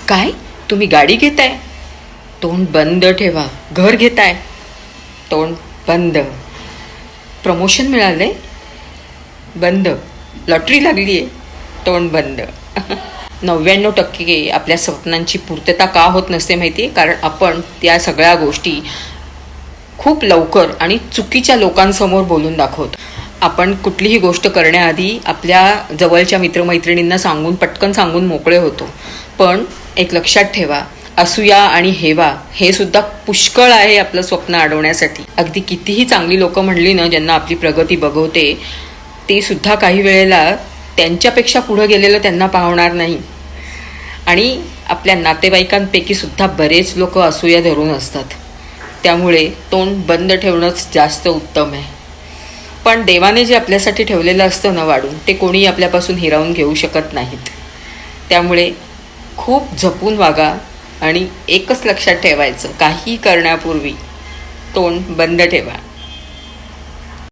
काय? तुम्ही गाडी घेताय? तोंड बंद ठेवा. घर घेताय? तोंड बंद. प्रमोशन मिळालंय? बंद. लॉटरी लागली आहे? तोंड बंद. 99% आपल्या स्वप्नांची पूर्तता का होत नसते माहिती आहे? कारण आपण त्या सगळ्या गोष्टी खूप लवकर आणि चुकीच्या लोकांसमोर बोलून दाखवतो. आपण कुठलीही गोष्ट करण्याआधी आपल्या जवळच्या मित्रमैत्रिणींना पटकन सांगून मोकळे होतो. पण एक लक्षात ठेवा, असूया आणि हेवा हे सुद्धा पुष्कळ आहे आपलं स्वप्न अडवण्यासाठी. अगदी कितीही चांगली लोकं म्हणली ना, ज्यांना आपली प्रगती बघवते, ते सुद्धा काही वेळेला त्यांच्यापेक्षा पुढं गेलेलं त्यांना पाहणार नाही. आणि आपल्या नातेवाईकांपैकी सुद्धा बरेच लोक असूया धरून असतात. त्यामुळे तोंड बंद ठेवणंच जास्त उत्तम आहे. पण देवाने जे आपल्यासाठी ठेवलेलं असतं ना वाढून, ते कोणी आपल्यापासून हिरावून घेऊ शकत नाहीत. त्यामुळे खूप जपून वागा आणि एकच लक्षात ठेवायचं, काही करण्यापूर्वी तोंड बंद ठेवा.